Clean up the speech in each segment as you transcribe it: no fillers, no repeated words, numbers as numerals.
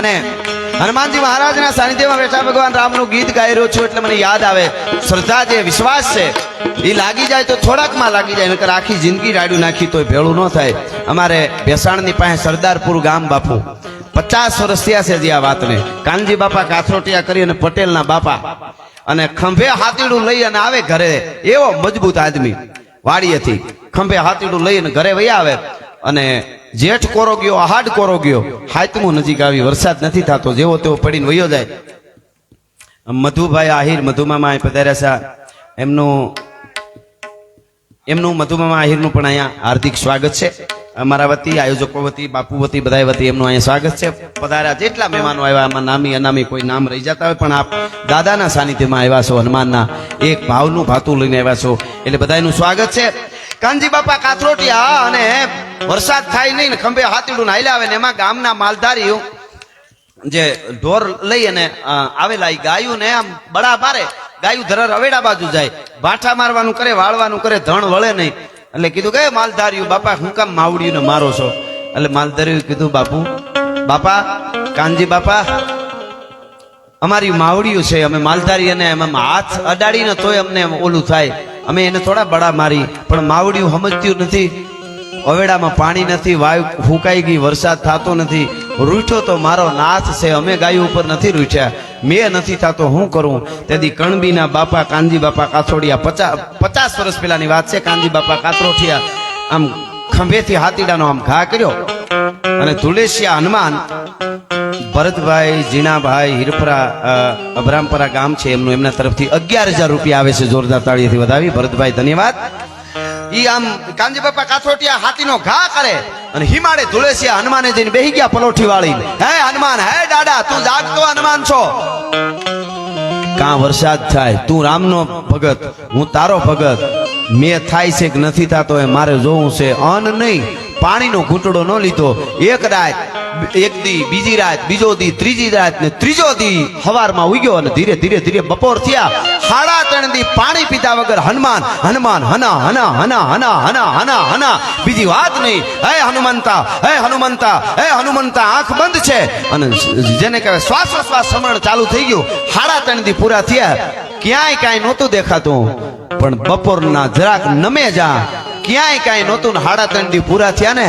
અને હનુમાનજી મહારાજના સાનિધ્યમાં બેઠા ભગવાન રામનું ગીત ગાઈ રહ્યો છું એટલે મને યાદ આવે શ્રદ્ધા છે, વિશ્વાસ છે, એ લાગી જાય તો થોડાકમાં લાગી જાય, નકર આખી જિંદગી રાડ્યું નાખી તોય ભેળું ન થાય. અમારે ભેસાણની પાસે સરદારપુર ગામ બાપુ 50 વર્ષ થયા છે જે આ વાતને. કાનજી બાપા કાથરોટિયા કરી અને પટેલના બાપા અને ખંભે હાથીડું લઈ અને આવે ઘરે. એવો મજબૂત આદમી વાડીએથી ખંભે હાથીડું લઈને ઘરે વહી આવે અને જેઠ કોરો ગયો, આહાડ કોરો ગયો, હાથમું નજીક આવી, વરસાદ નથી થતો, જેવો તેવો પડીને વયો જાય. મધુભાઈ આહિર મધુમામા પધાર્યા છે, એમનું મધુમામા આહિરનું પણ અહીંયા હાર્દિક સ્વાગત છે. અમારા વતી, આયોજકો વતી, બાપુ વતી, બધા વતી એમનું અહીંયા સ્વાગત છે. પધાર્યા જેટલા મહેમાનો આવ્યા, આમાં નામી અનામી કોઈ નામ રહી જતા હોય, પણ આપ દાદાના સાનિધ્યમાં આવ્યા છો, હનુમાનના એક ભાવનું ભાતું લઈને આવ્યા છો, એટલે બધાનું સ્વાગત છે. કાનજી બાપા કાથરોટિયા અને વરસાદ થાય નહીં ને ખંભે હાથીડું હાલ્યા આવે ને એમાં ગામના માલધારીઓ જે ઢોર લઈ અને આવેલા એ ગાયું ને આમ બડા મારે, ગાયું ધરર અવેડા બાજુ જાય, ભાઠા મારવાનું કરે, વાળવાનું કરે, ધણ વળે નહીં. એટલે કીધું કે માલધારીઓ બાપા હું કામ માવડીને મારો છો? એટલે માલધારીઓ કીધું બાપા કાનજી બાપા અમારી માવડીઓ છે, અમે માલધારી અને એમાં હાથ અડાડીને તોય અમને ઓલું થાય, અમે એને થોડા બડા મારી, પણ માવડીઓ સમજતું નથી, અવેડામાં પાણી નથી, વાયુ ફૂંકાઈ ગઈ, વરસાદ થતો નથી, રૂઠો તો મારો નાથ છે, અમે ગાયો ઉપર નથી રૂઠ્યા, મેં નથી થતો, હું કરું? તેથી કણબીના બાપા કાનજી બાપા કાથરોટિયા 50 વર્ષ પહેલાની વાત છે. કાનજી બાપા કાથરોટિયા આમ ખંભેથી હાથીડાનો આમ ઘા કર્યો અને તુલેશિયા હનુમાન ભરતભાઈ, જીણાભાઈ, હિરપરા, અભરામપરા ગામ છે એમનું, એમના તરફથી 11,000 રૂપિયા આવે છે. જોરદાર તાળીથી વધાવી ભરતભાઈ, ધન્યવાદ. ઈ આમ કાનજી બાપા કાથરોટિયા હાથીનો ઘા કરે અને હિમાડે તુલેશિયા હનુમાને જઈને બેહી ગયા પલોઠી વાળી. હે હનુમાન, હે દાદા, તું જાગતો હનુમાન છો? કાં વરસાદ થાય, તું રામનો ભગત, હું તારો ભગત, મેં થાય છે કે નથી થતો એ મારે જોવું છે. અન્ન નહીં, પાણીનો ઘૂંટડો ન લીધો, એક રાત, એક દી, બીજી રાત, બીજો દી, ત્રીજી રાત ને ત્રીજો દી હવારમાં ઉગ્યો અને ધીરે ધીરે ધીરે બપોર થયા, 3.5 દી પાણી પીતા વગર હનુમાન હના હના હના હના હના હના હના, બીજી વાત નહીં. હે હનુમંતા, હે હનુમંતા, હે હનુમંતા, આંખ બંધ છે અને જેને કહેવાય શ્વાસોશ્વાસ સમરણ ચાલુ થઈ ગયું. 3.5 દી પૂરા થયા, ક્યાંય કાંઈ નહોતું દેખાતું, પણ બપોરના જરાક નમે જા, ક્યાંય કાંઈ નહોતું. 3.5 દી પૂરા થયા ને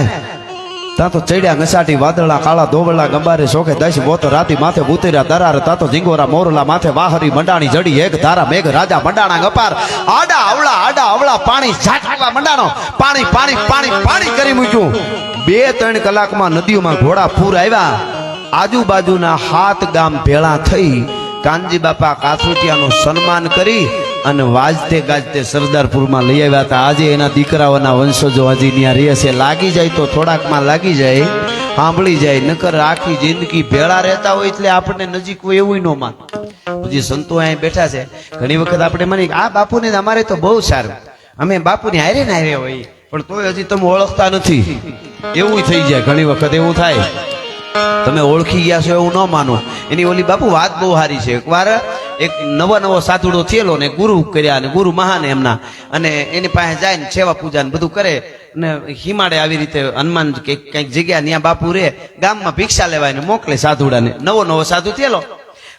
તા તો ચડ્યા ઘસાટી વાદળા, કાળા ધોબળા, ગંબારે શોખે 10 બોતો રાતી માથે ઉતર્યા દરાર, તા તો ઝીંગોરા મોરલા માથે વાહરી મંડાણી જડી, એક ધારા મેઘ રાજા મંડાણા ગપાર, આડા અવળા પાણી ઝાટવા મંડાણો, પાણી પાણી પાણી પાણી કરી મૂક્યું. 2-3 કલાકમાં નદીઓમાં ઘોડા પૂર આવ્યા. આજુબાજુના 7 ગામ ભેળા થઈ કાનજી બાપા કાથરોટિયાનું સન્માન કરી અને વાજતે ગાજતે સરદારપુરમાં લઈ આવ્યા હતા. આજે એના દીકરાઓના વંશજો હજી ત્યાં રહે છે. લાગી જાય તો થોડાકમાં લાગી જાય, સાંભળી જાય, નકર આખી જિંદગી ભેળા રહેતા હોય એટલે આપણને નજીક હોય એવું ન માન. પછી સંતો અહીં બેઠા છે, ઘણી વખત આપણે માની આ બાપુને અમારે તો બહુ સારું, અમે બાપુને હારે ને હારે હોય, પણ તોય હજી તમે ઓળખતા નથી એવું થઈ જાય. ઘણી વખત એવું થાય, તમે ઓળખી ગયા છો એવું ન માનો. એની ઓલી બાપુ વાત બહુ સારી છે. એકવાર એક નવો સાધુડો થયેલો ને ગુરુ કર્યા, અને ગુરુ મહાન એમના, અને એની પાસે જાય ને સેવા પૂજા ને બધું કરે ને હિમાડે આવી રીતે હનુમાન કઈક જગ્યા ત્યાં બાપુ રે, ગામમાં ભિક્ષા લેવાય ને મોકલે સાધુડાને. નવો સાધુ થયેલો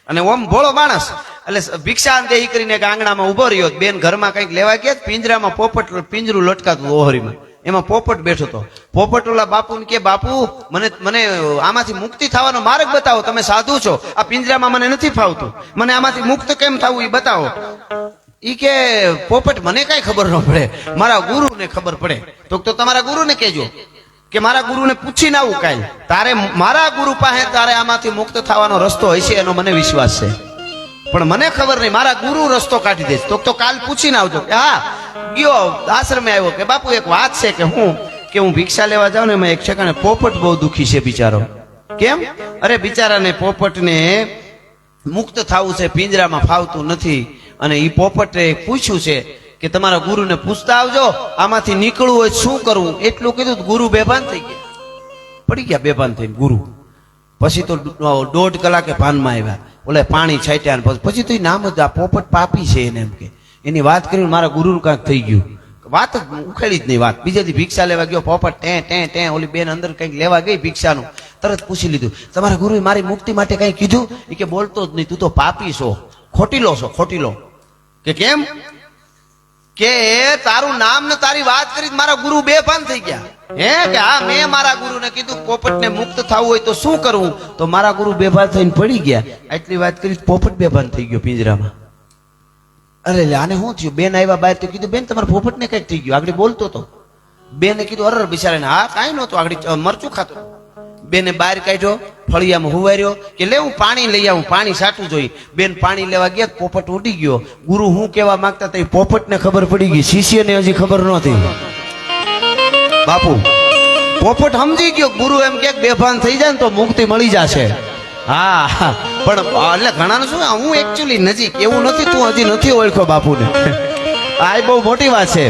અને ઓમ ભોળો માણસ, એટલે ભિક્ષા દેહી કરીને આંગણામાં ઉભો રહ્યો. બેન ઘરમાં કઈક લેવા ગયા, પિંજરામાં પોપટ, પિંજરું લટકાતું ઓહરીમાં, એમાં પોપટ બેઠો હતો. પોપટ ઓલા બાપુ કે બાપુ મને આમાંથી મુક્તિ થવાનો માર્ગ બતાવો, તમે સાધુ છો, આ પિંજરામાં મને નથી ફાવતું, મને આમાંથી મુક્ત કેમ થવું એ બતાવો. ઈ કે પોપટ મને કઈ ખબર ન પડે, મારા ગુરુને ખબર પડે. તો તમારા ગુરુને કહેજો કે મારા ગુરુને પૂછીને આવું કાંઈ, તારે મારા ગુરુ પાસે તારે આમાંથી મુક્ત થવાનો રસ્તો હશે એનો મને વિશ્વાસ છે, પણ મને ખબર નહીં, મારા ગુરુ રસ્તો કાઢી દે. તો કાલ પૂછીને આવજો. હા, ગયો આશ્રમે આવ્યો કે બાપુ એક વાત છે કે હું ભિક્ષા લેવા જાઉં ને એમાં એક ઠેકાણે પોપટ બહુ દુખી છે બિચારો. કેમ? અરે બિચારાને પોપટને મુક્ત થવું છે, પિંજરામાં ફાવતું નથી, અને એ પોપટે પૂછ્યું છે કે તમારા ગુરુને પૂછતા આવજો આમાંથી નીકળવું હોય શું કરવું. એટલું કીધું, ગુરુ બેભાન થઈ ગયા, પડી ગયા બેભાન થઈને ગુરુ. પછી તો 1.5 કલાકે ભાનમાં આવ્યા, ઓલે પાણી છાંટ્યા, પછી તો નામ જ આ પોપટ પાપી છે એને એમ કે એની વાત કરીને મારા ગુરુનું કાંઈક થઈ ગયું. વાત ઉખેડી જ નહીં વાત. બીજેથી ભિક્ષા લેવા ગયો પોપટ, ટે ટે ટે, ઓલી બેન અંદર કંઈક લેવા ગઈ ભિક્ષાનું, તરત પૂછી લીધું, તમારા ગુરુએ મારી મુક્તિ માટે કઈ કીધું? એ કે બોલતો જ નહીં, તું તો પાપી છો, ખોટીલો છો, ખોટીલો. કે કેમ? કે તારું નામ ને તારી વાત કરી મારા ગુરુ બેભાન થઈ ગયા. હે કે હા, મેં મારા ગુરુને કીધું પોપટને મુક્ત થવું હોય તો શું કરવું? તો મારા ગુરુ બેભાન થઈને પડી ગયા. આટલી વાત કરી, પોપટ બેભાન થઈ ગયો પિંજરામાં. અરે આને શું થયું? બેન આવ્યા બહાર તો કીધું, બેન તમારા પોપટને કઈક થઈ ગયું. આગળ બોલતો હતો. બેને કીધું, અરે બિચારાને હા કાંઈ નહોતું, આગળ મરચું ખાતો. બેને બહાર કાઢ્યો, ફળિયામાં હુવાર્યો કે લે હું પાણી લઈ આવું, પાણી સાટું જોઈએ. બેન પાણી લેવા ગયા, પોપટ ઉડી ગયો. ગુરુ હું કેવા માંગતા હતા પોપટને ખબર પડી ગઈ, શિષ્યને હજી ખબર નહોતી. બાપુ પોપટ સમજી ગયો, ગુરુ એમ કે બેભાન થઈ જાય ને તો મુક્તિ મળી જશે. હા પણ એટલે ઘણા શું, હું એકચ્યુઅલી નજીક એવું નથી, તું હજી નથી ઓળખ્યો બાપુને. આ બહુ મોટી વાત છે.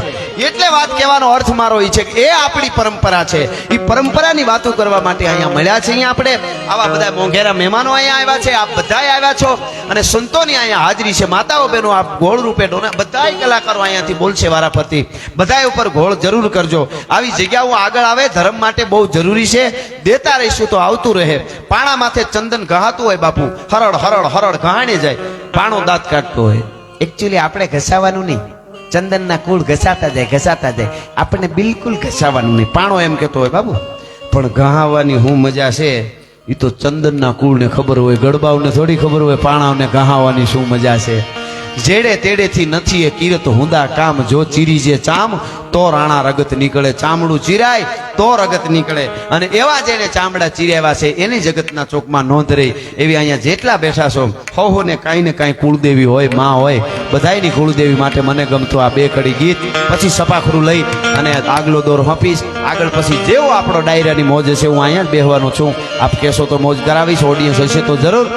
એટલે વાત કહેવાનો અર્થ મારો એ છે કે એ આપણી પરંપરા છે. એ પરંપરાની વાતો કરવા માટે અહીંયા મળ્યા છે. અહીંયા આપણે આવા બધા મોંઘેરા મહેમાનો અહીંયા આવ્યા છે, આપ બધાય આવ્યા છો અને સંતોની અહીંયા હાજરી છે. માતાઓ બહેનો આપ ગોળ રૂપે બધાય કલાકારો અહીંયાથી બોલશે વારાફરતી. બધાય ઉપર ગોળ જરૂર કરજો. આવી જગ્યાઓ આગળ આવે ધર્મ માટે બહુ જરૂરી છે. દેતા રહીશું તો આવતું રહે. પાણા માથે ચંદન ઘહાતું હોય બાપુ, હરડ હરડ હરડ ઘહાણી જાય, પાણો દાંત કાઢતો હોય. એકચ્યુઅલી આપણે ઘસાવાનું નહીં, ચંદનના કુળ ઘસાતા જાય. આપણને બિલકુલ ઘસાવાનું નહીં. પાણો એમ કેતો હોય બાબુ, પણ ઘહાવાની શું મજા છે એ તો ચંદનના કુળને ખબર હોય, ગડબાઓને થોડી ખબર હોય પાણાઓને ઘહાવાની શું મજા છે. જેડે તેડેથી નથી એ કીરત હુંદા કામ, જો ચીરી જે ચામ તો રાણા રગત નીકળે. ચામડું ચીરાય તો રગત નીકળે. અને એવા જેને ચામડા ચીર્યા છે એની જગતના ચોકમાં નોંધ રહી. એવી અહીંયા જેટલા બેઠા છો હોને કાંઈ ને કાંઈ કુળદેવી હોય, માં હોય, બધાયની કુળદેવી માટે મને ગમતું આ બે કડી ગીત. પછી સપાખરું લઈ અને આગલો દોર હપીશ. આગળ પછી જેવો આપણો ડાયરાની મોજ છે, હું અહીંયા જ બેહવાનો છું. આપ કહેશો તો મોજ કરાવીશ, ઓડિયન્સ હશે તો જરૂર.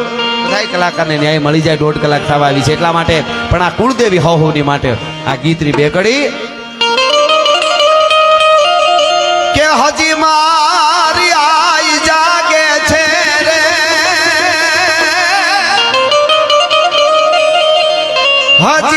બધા કલાકારને ન્યાય મળી જાય. 1.5 કલાક થવા આવી છે એટલા માટે, પણ આ કુળદેવી હોની માટે આ ગીતની બે કડી. કે હજી મારી આઈ જાગે છે રે, હજી